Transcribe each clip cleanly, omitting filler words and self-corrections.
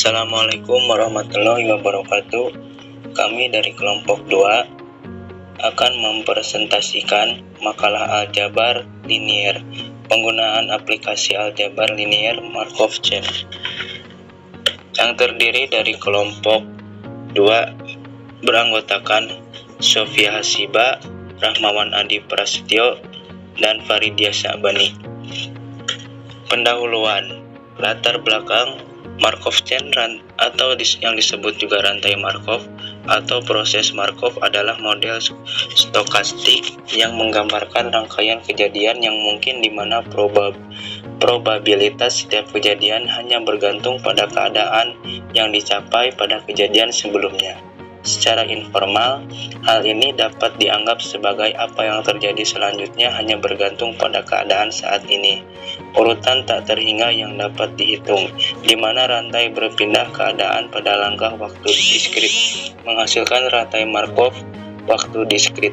Assalamualaikum warahmatullahi wabarakatuh. Kami dari kelompok 2 akan mempresentasikan makalah aljabar linier, penggunaan aplikasi aljabar linier Markov Chain, yang terdiri dari kelompok 2 beranggotakan Sofia Hasiba, Rahmawan Adi Prasetyo, dan Faridia Syabani. Pendahuluan, latar belakang Markov Chain atau yang disebut juga rantai Markov atau proses Markov adalah model stokastik yang menggambarkan rangkaian kejadian yang mungkin di mana probabilitas setiap kejadian hanya bergantung pada keadaan yang dicapai pada kejadian sebelumnya. Secara informal, hal ini dapat dianggap sebagai apa yang terjadi selanjutnya hanya bergantung pada keadaan saat ini. Urutan tak terhingga yang dapat dihitung, di mana rantai berpindah keadaan pada langkah waktu diskrit, menghasilkan rantai Markov waktu diskrit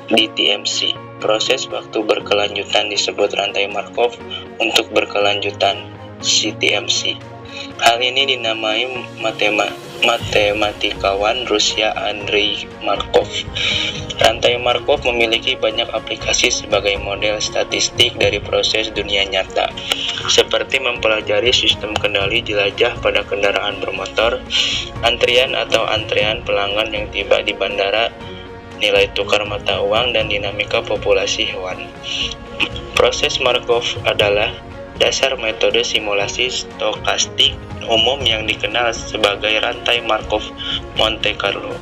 DTMC. Proses waktu berkelanjutan disebut rantai Markov untuk berkelanjutan CTMC. Hal ini dinamai matematikawan Rusia Andrei Markov. Rantai Markov memiliki banyak aplikasi sebagai model statistik dari proses dunia nyata, seperti mempelajari sistem kendali jelajah pada kendaraan bermotor, antrian atau antrean pelanggan yang tiba di bandara, nilai tukar mata uang, dan dinamika populasi hewan. Proses Markov adalah dasar metode simulasi stokastik umum yang dikenal sebagai rantai Markov Monte Carlo,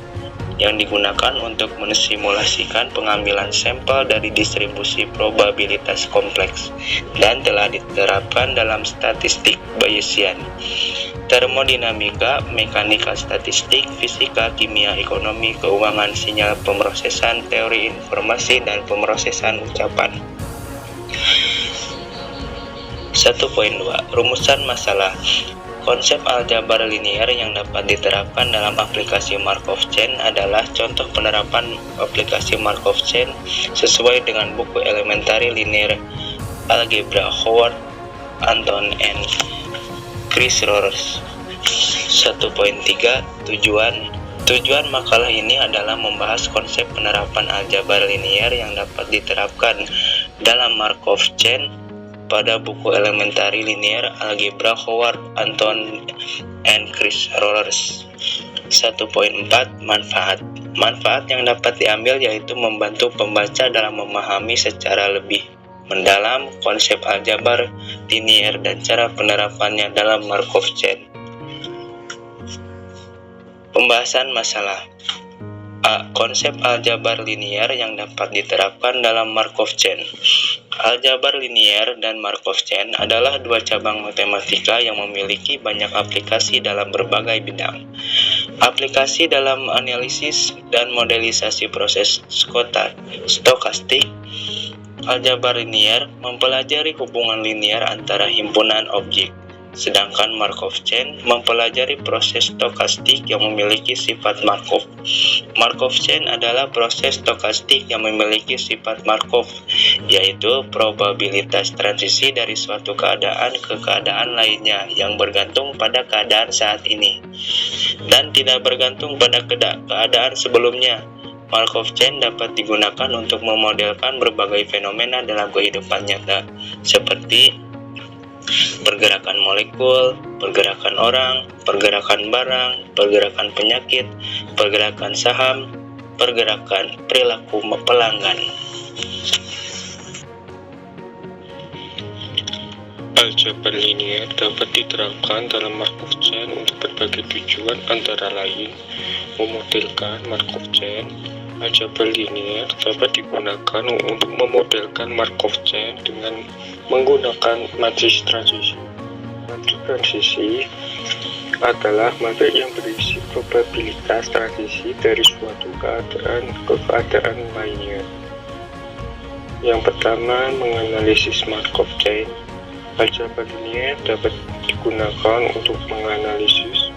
yang digunakan untuk mensimulasikan pengambilan sampel dari distribusi probabilitas kompleks dan telah diterapkan dalam statistik Bayesian, termodinamika, mekanika statistik, fisika, kimia, ekonomi, keuangan, sinyal, pemrosesan, teori informasi, dan pemrosesan ucapan. 1.2. Rumusan masalah. Konsep aljabar linier yang dapat diterapkan dalam aplikasi Markov Chain adalah contoh penerapan aplikasi Markov Chain sesuai dengan buku Elementary Linear Algebra Howard, Anton, and Chris Rorers. 1.3. Tujuan makalah ini adalah membahas konsep penerapan aljabar linier yang dapat diterapkan dalam Markov Chain pada buku Elementary Linear Algebra Howard, Anton, and Chris Rorers. 1.4. Manfaat yang dapat diambil yaitu membantu pembaca dalam memahami secara lebih mendalam konsep aljabar linier dan cara penerapannya dalam Markov Chain. Pembahasan masalah. A. Konsep aljabar linier yang dapat diterapkan dalam Markov Chain. Aljabar linier dan Markov Chain adalah dua cabang matematika yang memiliki banyak aplikasi dalam berbagai bidang. Aplikasi dalam analisis dan modelisasi proses stokastik. Aljabar linier mempelajari hubungan linier antara himpunan objek, sedangkan Markov Chain mempelajari proses stokastik yang memiliki sifat Markov. Markov Chain adalah proses stokastik yang memiliki sifat Markov, yaitu probabilitas transisi dari suatu keadaan ke keadaan lainnya yang bergantung pada keadaan saat ini dan tidak bergantung pada keadaan sebelumnya. Markov Chain dapat digunakan untuk memodelkan berbagai fenomena dalam kehidupan nyata, seperti pergerakan molekul, pergerakan orang, pergerakan barang, pergerakan penyakit, pergerakan saham, pergerakan perilaku pelanggan. Aljabar linier dapat diterapkan dalam Markov Chain untuk berbagai tujuan, antara lain memodelkan Markov Chain. Aljabar linier dapat digunakan untuk memodelkan Markov Chain dengan menggunakan matris transisi. Matris transisi adalah matris yang berisi probabilitas transisi dari suatu keadaan ke keadaan lainnya. Yang pertama, menganalisis Markov Chain. Aljabar linier dapat digunakan untuk menganalisis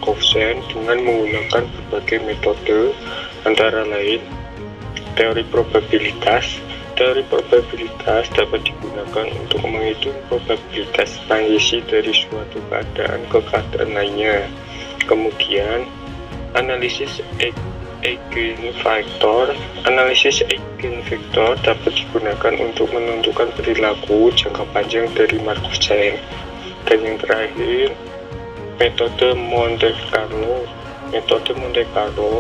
Markov Chain dengan menggunakan berbagai metode, antara lain teori probabilitas, Teori probabilitas dapat digunakan untuk menghitung probabilitas transisi dari suatu keadaan ke keadaan lainnya. Kemudian, analisis eigenvektor dapat digunakan untuk menentukan perilaku jangka panjang dari Markov chain. Dan yang terakhir, metode Monte Carlo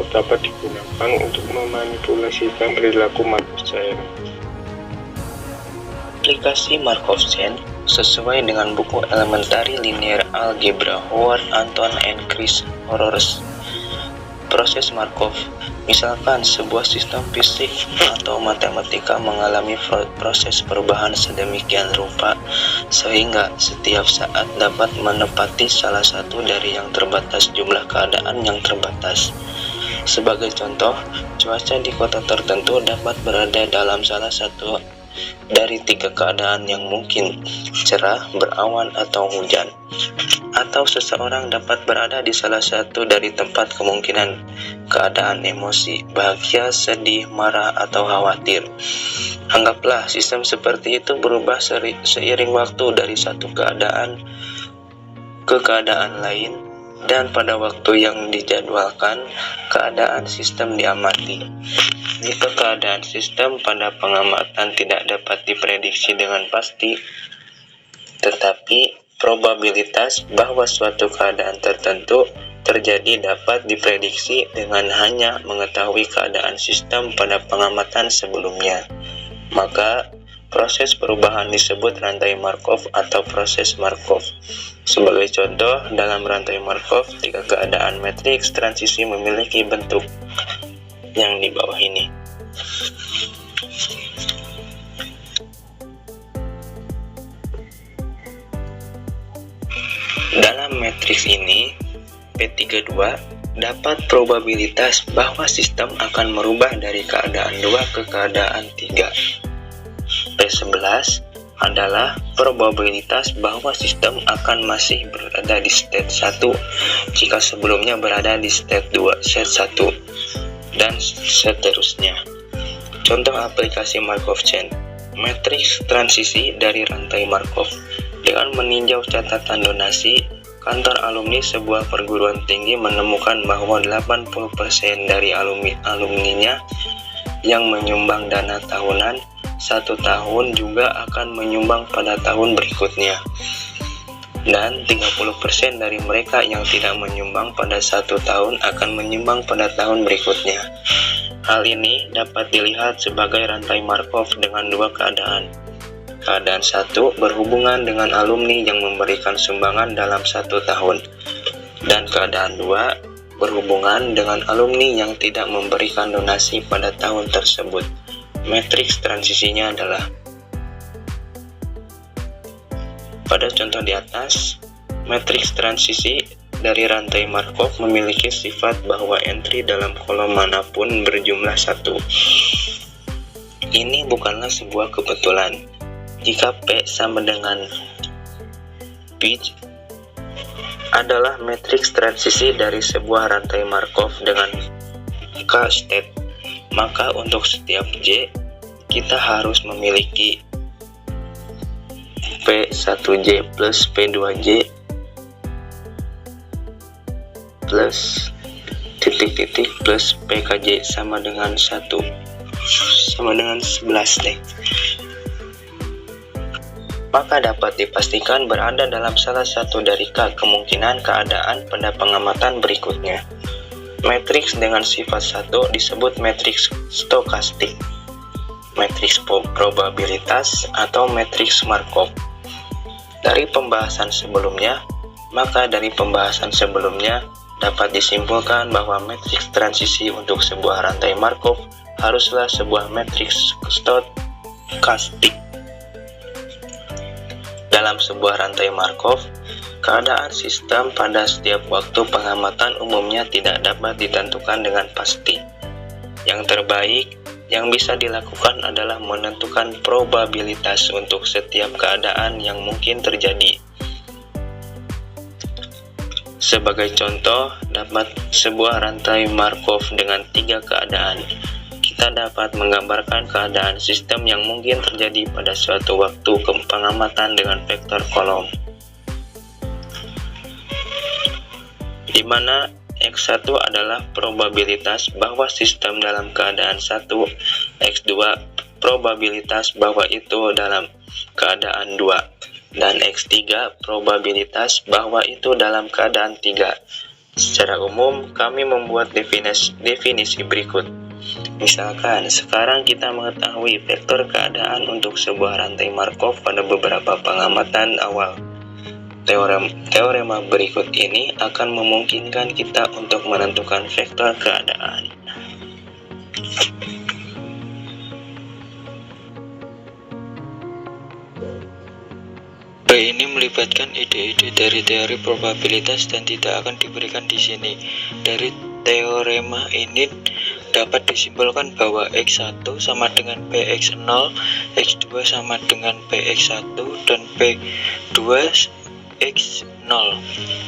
dapat digunakan untuk memanipulasikan perilaku Markov chain. Aplikasi Markov chain sesuai dengan buku Elementary Linear Algebra Howard Anton and Chris Horrors. Proses Markov, misalkan sebuah sistem fisik atau matematika mengalami proses perubahan sedemikian rupa sehingga setiap saat dapat menepati salah satu dari yang terbatas jumlah keadaan yang terbatas. Sebagai contoh, cuaca di kota tertentu dapat berada dalam salah satu dari 3 keadaan yang mungkin, cerah, berawan, atau hujan. Atau seseorang dapat berada di salah satu dari tempat kemungkinan keadaan emosi, bahagia, sedih, marah, atau khawatir. Anggaplah sistem seperti itu berubah seiring waktu dari satu keadaan ke keadaan lain, dan pada waktu yang dijadwalkan, keadaan sistem diamati. Jika keadaan sistem pada pengamatan tidak dapat diprediksi dengan pasti, tetapi probabilitas bahwa suatu keadaan tertentu terjadi dapat diprediksi dengan hanya mengetahui keadaan sistem pada pengamatan sebelumnya, maka proses perubahan disebut rantai Markov atau proses Markov. Sebagai contoh, dalam rantai Markov, 3 keadaan matriks transisi memiliki bentuk yang di bawah ini. Dalam matriks ini, P32 dapat probabilitas bahwa sistem akan merubah dari keadaan 2 ke keadaan 3. P11 adalah probabilitas bahwa sistem akan masih berada di state 1 jika sebelumnya berada di state 2, set 1, dan seterusnya. Contoh aplikasi Markov chain, matriks transisi dari rantai Markov. Dengan meninjau catatan donasi, kantor alumni sebuah perguruan tinggi menemukan bahwa 80% dari alumninya yang menyumbang dana tahunan 1 tahun juga akan menyumbang pada tahun berikutnya. Dan 30% dari mereka yang tidak menyumbang pada 1 tahun akan menyumbang pada tahun berikutnya. Hal ini dapat dilihat sebagai rantai Markov dengan 2 keadaan. Keadaan 1 berhubungan dengan alumni yang memberikan sumbangan dalam 1 tahun, dan keadaan 2 berhubungan dengan alumni yang tidak memberikan donasi pada tahun tersebut. Matriks transisinya adalah pada contoh di atas. Matriks transisi dari rantai Markov memiliki sifat bahwa entry dalam kolom manapun berjumlah 1. Ini bukanlah sebuah kebetulan. Jika P sama dengan P adalah matriks transisi dari sebuah rantai Markov dengan K state, maka untuk setiap J kita harus memiliki P1J plus P2J plus titik-titik plus PKJ sama dengan 1 sama dengan 11 deh. Maka dapat dipastikan berada dalam salah satu dari kemungkinan keadaan pada pengamatan berikutnya. Matriks dengan sifat 1 disebut matriks stokastik, matriks probabilitas, atau matriks Markov. Dari pembahasan sebelumnya dapat disimpulkan bahwa matriks transisi untuk sebuah rantai Markov haruslah sebuah matriks stokastik. Dalam sebuah rantai Markov, keadaan sistem pada setiap waktu pengamatan umumnya tidak dapat ditentukan dengan pasti. Yang terbaik yang bisa dilakukan adalah menentukan probabilitas untuk setiap keadaan yang mungkin terjadi. Sebagai contoh, dapat sebuah rantai Markov dengan 3 keadaan. kita dapat menggambarkan keadaan sistem yang mungkin terjadi pada suatu waktu pengamatan dengan vektor kolom, di mana X1 adalah probabilitas bahwa sistem dalam keadaan 1, X2 probabilitas bahwa itu dalam keadaan 2, dan X3 probabilitas bahwa itu dalam keadaan 3. Secara umum, kami membuat definisi berikut. Misalkan, sekarang kita mengetahui vektor keadaan untuk sebuah rantai Markov pada beberapa pengamatan awal. Teorema berikut ini akan memungkinkan kita untuk menentukan vektor keadaan. B ini melibatkan ide-ide dari teori probabilitas dan tidak akan diberikan di sini. Dari teorema ini dapat disimpulkan bahwa X1 sama dengan Px0, X2 sama dengan Px1, dan P2 X0,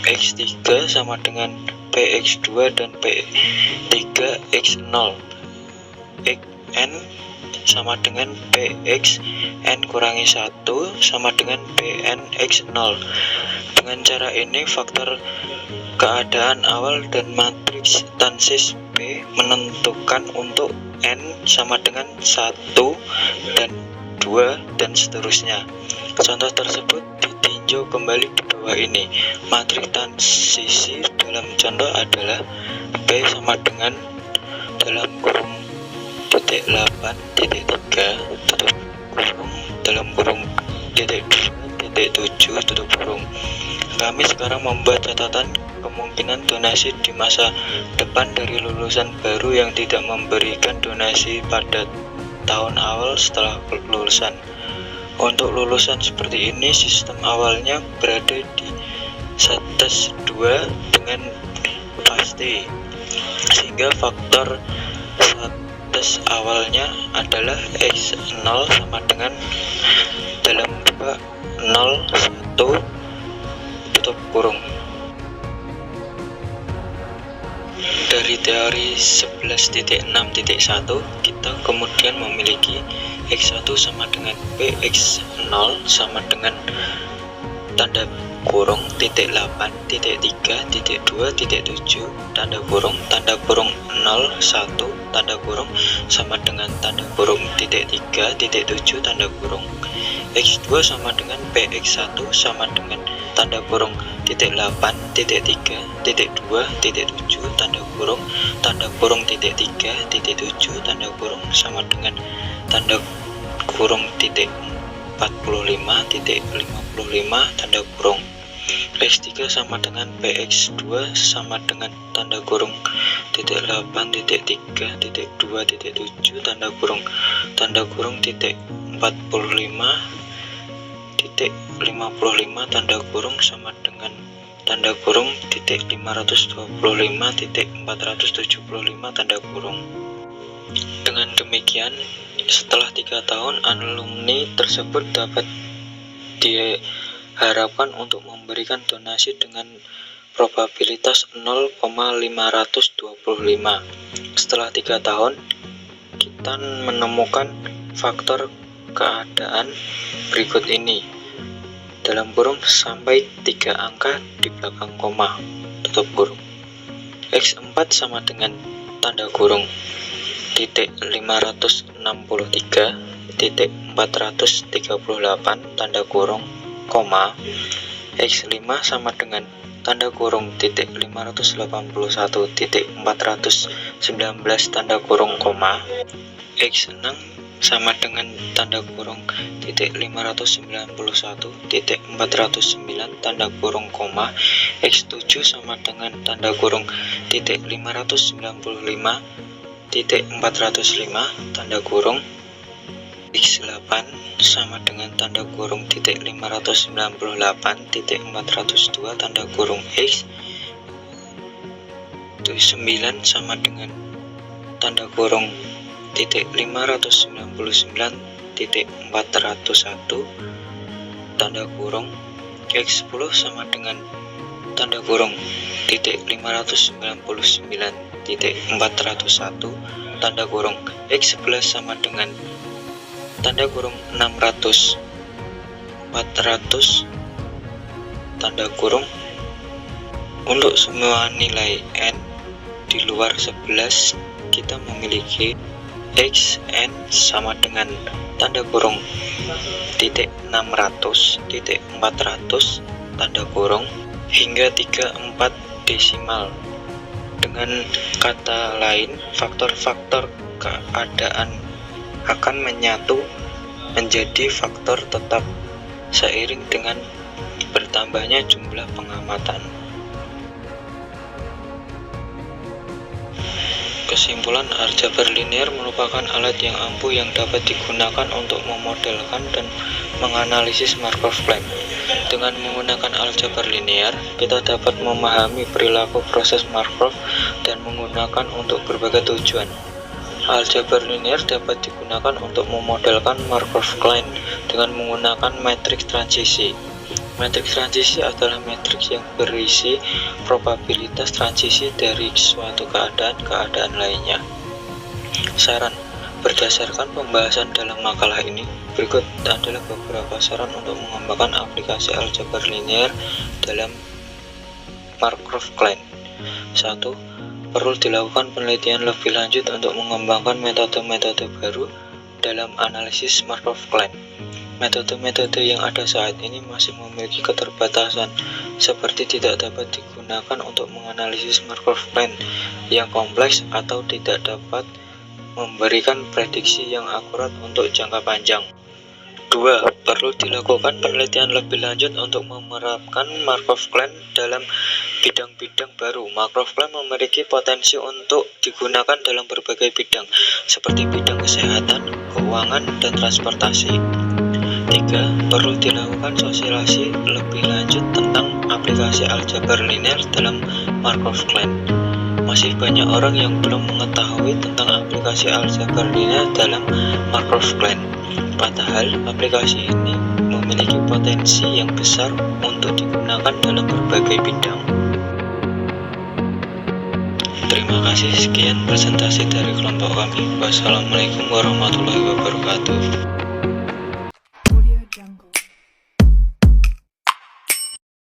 X3 sama dengan Px2 dan P3 X0, Xn sama dengan Px n kurangi 1 sama dengan Pn X0. Dengan cara ini, faktor keadaan awal dan matriks tansis B menentukan untuk n sama dengan 1 dan 2 dan seterusnya. Contoh tersebut ditinjau kembali di bawah ini. Matriks transisi dalam contoh adalah B sama dengan dalam kurung titik 8 titik 3 tutup kurung dalam kurung titik 2 titik 7 tutup kurung. Kami sekarang membuat catatan kemungkinan donasi di masa depan dari lulusan baru yang tidak memberikan donasi pada tahun awal setelah lulusan. Untuk lulusan seperti ini, sistem awalnya berada di status 2 dengan pasti, sehingga faktor status awalnya adalah X0 sama dengan dalam 2 0 1 tutup kurung. Dari teori 11.6.1 kita kemudian memiliki X1 sama dengan Px0 sama dengan tanda kurung titik 8 titik 3 titik 2 titik 7 tanda kurung 0 1 tanda kurung sama dengan tanda kurung titik 3 titik 7 tanda kurung. X2 sama dengan Px1 sama dengan tanda kurung titik 8 titik 3 titik 2 titik 7 tanda kurung titik 3 titik 7 tanda kurung sama dengan tanda kurung titik 45 titik 55 tanda kurung. X3 sama dengan Px2 sama dengan tanda kurung titik 8 titik 3 titik 2 titik 7 tanda kurung titik 45 titik 55 tanda kurung sama dengan tanda kurung titik 525 titik 475 tanda kurung. Dengan demikian, setelah 3 tahun, alumni tersebut dapat diharapkan untuk memberikan donasi dengan probabilitas 0,525. Setelah 3 tahun, kita menemukan faktor keadaan berikut ini, dalam kurung sampai 3 angka di belakang koma, tutup kurung. X4 sama dengan tanda kurung titik 563 titik 438 tanda kurung koma. X5 sama dengan tanda kurung titik 581 titik 419 tanda kurung koma. X6 sama dengan tanda kurung titik 591 titik 409 tanda kurung koma. X7 sama dengan tanda kurung titik 595 titik 405 tanda kurung. X8 sama dengan tanda kurung titik 598 titik 402 tanda kurung X. 9 sama dengan tanda kurung titik 599 titik 401 tanda kurung. X10 sama dengan tanda kurung titik 599 titik 401 tanda kurung X11 sama dengan tanda kurung 600 400 tanda kurung. Untuk semua nilai n di luar 11 kita memiliki xn sama dengan tanda kurung titik 600 titik 400 tanda kurung hingga 34 desimal. Dengan kata lain, faktor-faktor keadaan akan menyatu menjadi faktor tetap seiring dengan bertambahnya jumlah pengamatan. Kesimpulan, aljabar linier merupakan alat yang ampuh yang dapat digunakan untuk memodelkan dan menganalisis Markov Chain. Dengan menggunakan aljabar linier, kita dapat memahami perilaku proses Markov dan menggunakan untuk berbagai tujuan. Aljabar linier dapat digunakan untuk memodelkan Markov Chain dengan menggunakan matriks transisi. Matriks transisi adalah matriks yang berisi probabilitas transisi dari suatu keadaan ke keadaan lainnya. Saran, berdasarkan pembahasan dalam makalah ini, berikut adalah beberapa saran untuk mengembangkan aplikasi aljabar linier dalam Markov Chain. 1. Perlu dilakukan penelitian lebih lanjut untuk mengembangkan metode-metode baru dalam analisis Markov Chain. Metode-metode yang ada saat ini masih memiliki keterbatasan, seperti tidak dapat digunakan untuk menganalisis Markov Chain yang kompleks atau tidak dapat memberikan prediksi yang akurat untuk jangka panjang. 2. Perlu dilakukan penelitian lebih lanjut untuk menerapkan Markov Chain dalam bidang-bidang baru. Markov Chain memiliki potensi untuk digunakan dalam berbagai bidang, seperti bidang kesehatan, keuangan, dan transportasi. 3. Perlu dilakukan sosialisasi lebih lanjut tentang aplikasi aljabar linier dalam Markov Chain. Masih banyak orang yang belum mengetahui tentang aplikasi aljabar linier dalam Markov Chain. Padahal aplikasi ini memiliki potensi yang besar untuk digunakan dalam berbagai bidang. Terima kasih, sekian presentasi dari kelompok kami. Wassalamualaikum warahmatullahi wabarakatuh.